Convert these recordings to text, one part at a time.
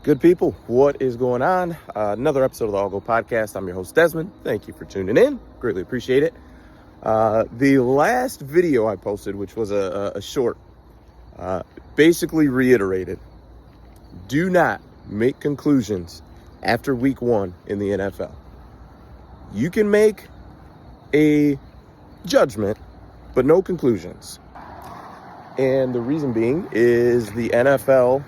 Good people, what is going on? Another episode of the All Go Podcast. I'm your host, Desmond. Thank you for tuning in. Greatly appreciate it. The last video I posted, which was a short, basically reiterated, do not make conclusions after week one in the NFL. You can make a judgment, but no conclusions. And the reason being is the NFL,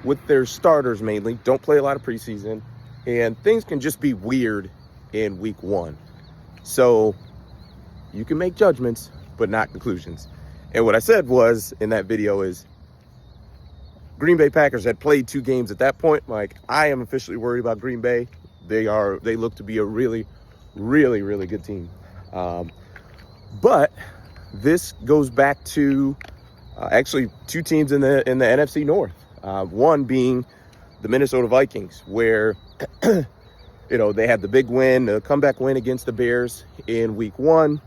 with their starters mainly, don't play a lot of preseason, and things can just be weird in week one. So you can make judgments, but not conclusions. And what I said was in that video is Green Bay Packers had played 2 games at that point. Like, I am officially worried about Green Bay. They look to be a really, really, really good team. But this goes back to actually 2 teams in the NFC North. One being the Minnesota Vikings, where, they had the big win, the comeback win against the Bears in week 1.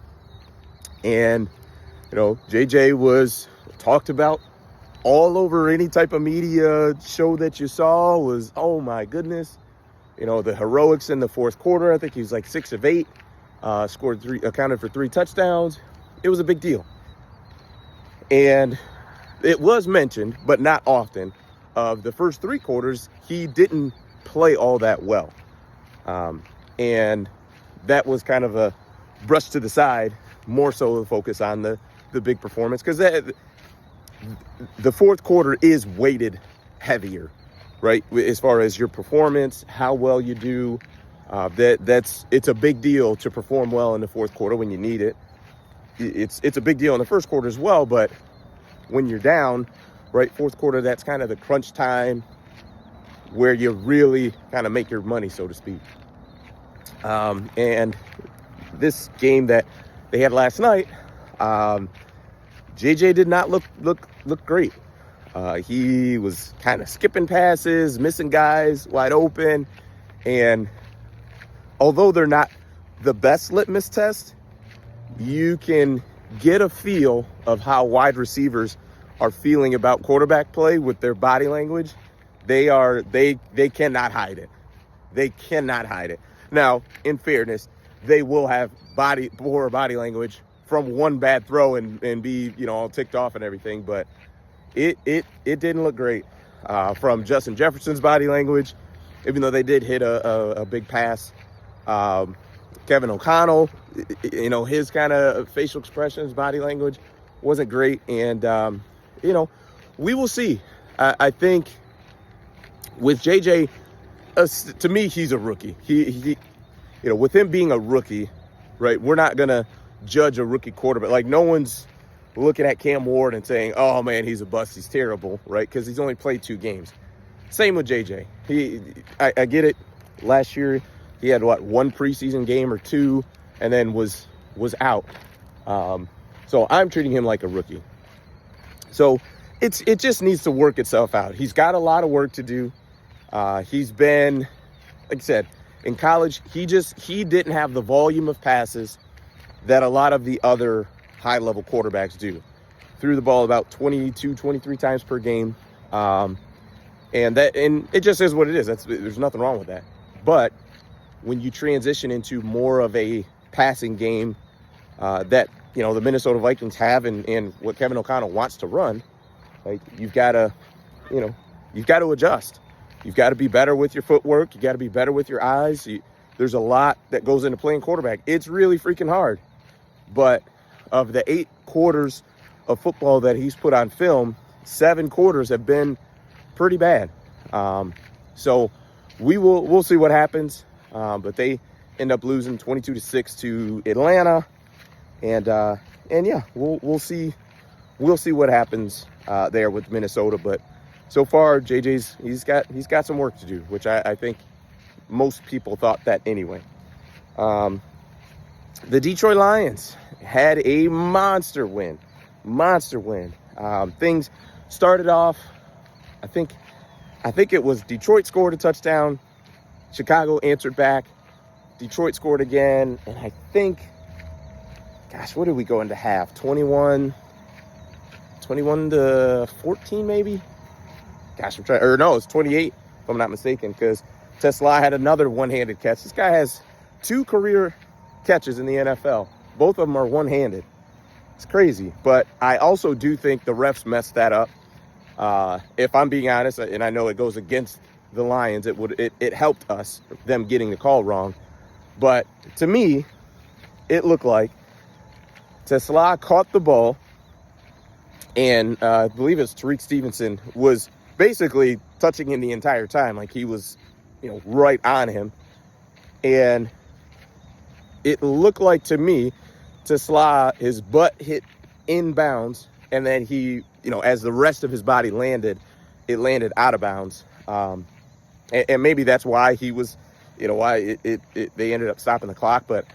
And, JJ was talked about all over any type of media show that you saw was, oh my goodness, the heroics in the fourth quarter. I think he was like 6 of 8, accounted for 3 touchdowns. It was a big deal. And it was mentioned, but not often, of the first 3 quarters, he didn't play all that well. And that was kind of a brush to the side, more so the focus on the big performance, because the fourth quarter is weighted heavier, right? As far as your performance, how well you do, it's a big deal to perform well in the fourth quarter when you need it. It's a big deal in the first quarter as well, but when you're down, right, fourth quarter, that's kind of the crunch time where you really kind of make your money, so to speak. And this game that they had last night, JJ did not look great. He was kind of skipping passes, missing guys wide open. And although they're not the best litmus test, you can get a feel of how wide receivers are feeling about quarterback play with their body language. They cannot hide it. They cannot hide it. Now, in fairness, they will have poor body language from one bad throw and be, all ticked off and everything, but it didn't look great from Justin Jefferson's body language, even though they did hit a big pass. Kevin O'Connell, his kind of facial expressions, body language wasn't great. And, we will see. I think with JJ, to me, he's a rookie. He with him being a rookie, right, we're not going to judge a rookie quarterback. Like, no one's looking at Cam Ward and saying, oh, man, he's a bust, he's terrible, right, because he's only played 2 games. Same with JJ. I get it. Last year, he had, 1 preseason game or 2, and then was out. So I'm treating him like a rookie. So it just needs to work itself out. He's got a lot of work to do. He's been, like I said, in college, he didn't have the volume of passes that a lot of the other high-level quarterbacks do. Threw the ball about 22, 23 times per game. And it just is what it is. There's nothing wrong with that. But when you transition into more of a passing game that, the Minnesota Vikings have and what Kevin O'Connell wants to run, like, you've got to adjust. You've got to be better with your footwork. You got to be better with your eyes. There's a lot that goes into playing quarterback. It's really freaking hard. But of the 8 quarters of football that he's put on film, 7 quarters have been pretty bad. So we'll see what happens. But they end up losing 22-6 to Atlanta. And yeah, we'll see what happens there with Minnesota. But so far, he's got some work to do, which I think most people thought that anyway. The Detroit Lions had a monster win. Things started off, I think it was Detroit scored a touchdown. Chicago answered back. Detroit scored again. And I think, what did we go into half? 21 to 14 maybe? It's 28 I'm not mistaken, because Tesla had another one-handed catch. This guy has 2 career catches in the NFL. Both of them are one-handed. It's crazy. But I also do think the refs messed that up. If I'm being honest, and I know it goes against the Lions, it helped us, them getting the call wrong. But to me, it looked like Tesla caught the ball, and I believe it's Tariq Stevenson was basically touching him the entire time, like he was, right on him. And it looked like to me, Tesla, his butt hit inbounds, and then he, as the rest of his body landed, it landed out of bounds. And maybe that's why he was, why they ended up stopping the clock. But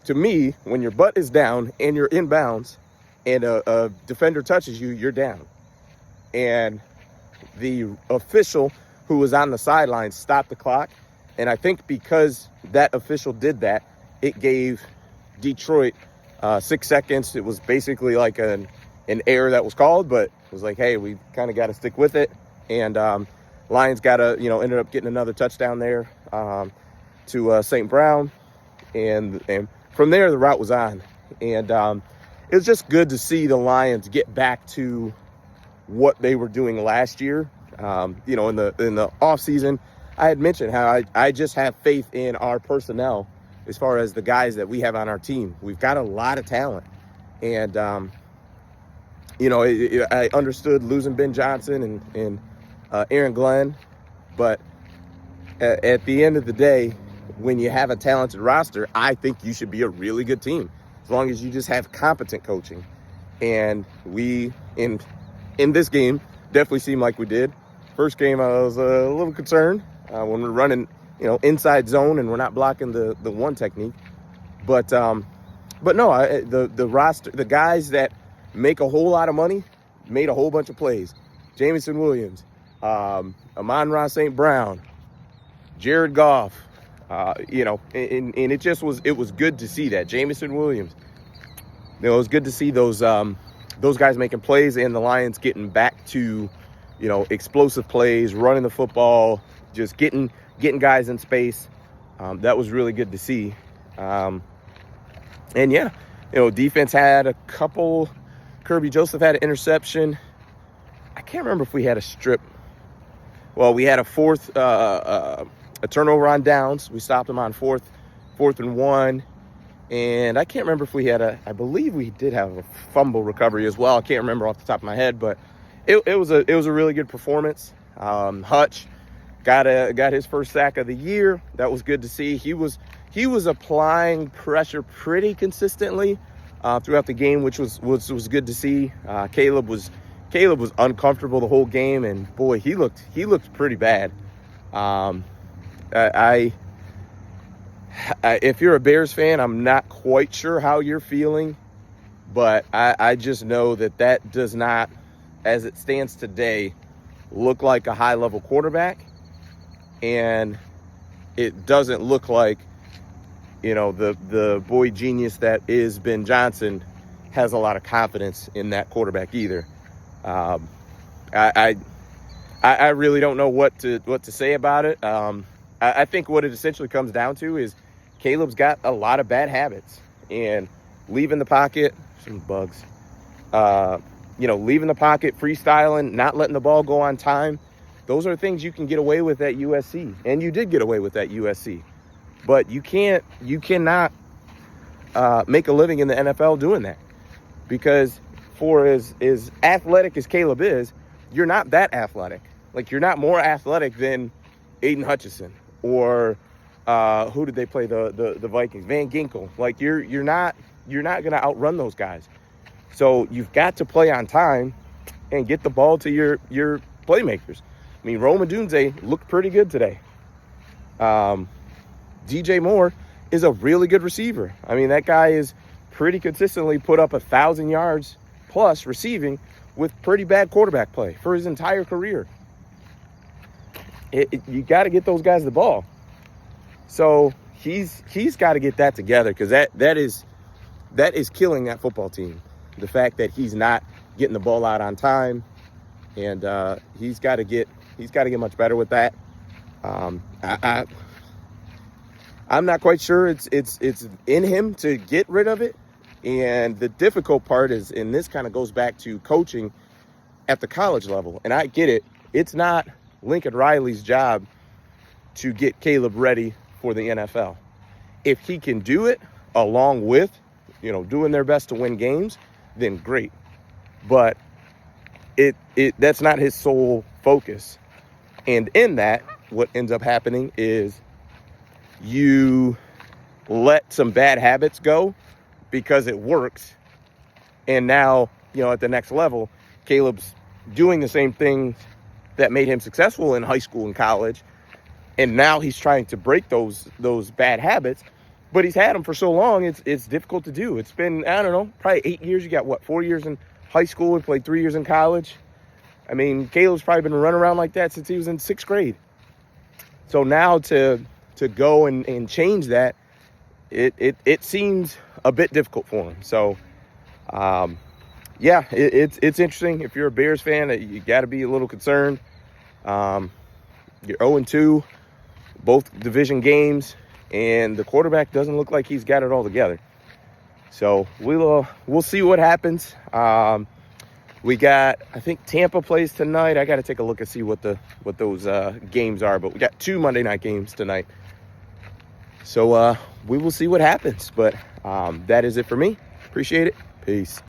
to me, when your butt is down and you're inbounds and a defender touches you, you're down. And the official who was on the sideline stopped the clock. And I think because that official did that, it gave Detroit 6 seconds. It was basically like an error that was called, but it was like, hey, we kind of got to stick with it. And Lions ended up getting another touchdown there to St. Brown. And from there, the route was on. And it was just good to see the Lions get back to what they were doing last year. In the offseason, I had mentioned how I just have faith in our personnel as far as the guys that we have on our team. We've got a lot of talent. And, I understood losing Ben Johnson and Aaron Glenn. But at the end of the day, when you have a talented roster, I think you should be a really good team as long as you just have competent coaching. And we, in this game, definitely seemed like we did. First game, I was a little concerned when we're running, inside zone and we're not blocking the one technique. But no, the roster, the guys that make a whole lot of money made a whole bunch of plays. Jameson Williams, Amon-Ra St. Brown, Jared Goff, and it was good to see that. Jameson Williams, it was good to see those guys making plays and the Lions getting back to, explosive plays, running the football, just getting guys in space. That was really good to see. Defense had a couple. Kirby Joseph had an interception. I can't remember if we had a strip. Well, we had a turnover on downs. We stopped them on fourth and 1. And I can't remember if we had I believe we did have a fumble recovery as well. I can't remember off the top of my head, but it was a really good performance. Hutch got his first sack of the year. That was good to see. He was applying pressure pretty consistently throughout the game, which was good to see. Caleb was uncomfortable the whole game, and boy, he looked pretty bad. If you're a Bears fan, I'm not quite sure how you're feeling, but I just know that does not, as it stands today, look like a high-level quarterback, and it doesn't look like, the boy genius that is Ben Johnson has a lot of confidence in that quarterback either. I really don't know what to say about it. I think what it essentially comes down to is Caleb's got a lot of bad habits, and leaving the pocket, some bugs, leaving the pocket, freestyling, not letting the ball go on time. Those are things you can get away with at USC, and you did get away with at USC. But you cannot make a living in the NFL doing that, because for as athletic as Caleb is, you're not that athletic. Like, you're not more athletic than Aiden Hutchinson or who did they play, the Vikings? Van Ginkel. Like, you're not going to outrun those guys. So you've got to play on time and get the ball to your playmakers. I mean, Rome Odunze looked pretty good today. DJ Moore is a really good receiver. I mean, that guy is pretty consistently put up 1,000 yards plus receiving with pretty bad quarterback play for his entire career. You got to get those guys the ball. So he's got to get that together, because that is killing that football team. The fact that he's not getting the ball out on time, and he's got to get He's got to get much better with that. I'm not quite sure it's in him to get rid of it. And the difficult part is, and this kind of goes back to coaching at the college level. And I get it. It's not Lincoln Riley's job to get Caleb ready for the NFL. If he can do it along with, doing their best to win games, then great. But that's not his sole focus. And in that, what ends up happening is you let some bad habits go because it works. And now, at the next level, Caleb's doing the same thing that made him successful in high school and college. And now he's trying to break those bad habits. But he's had them for so long, it's difficult to do. It's been, I don't know, probably 8 years. You got, 4 years in high school and played 3 years in college. I mean, Caleb's probably been running around like that since he was in 6th grade. So now to go and change that, it seems a bit difficult for him. So, it's interesting. If you're a Bears fan, you got to be a little concerned. You're 0-2, both division games, and the quarterback doesn't look like he's got it all together. So we'll see what happens. We got, I think Tampa plays tonight. I got to take a look and see what those games are. But we got 2 Monday night games tonight. So we will see what happens. But that is it for me. Appreciate it. Peace.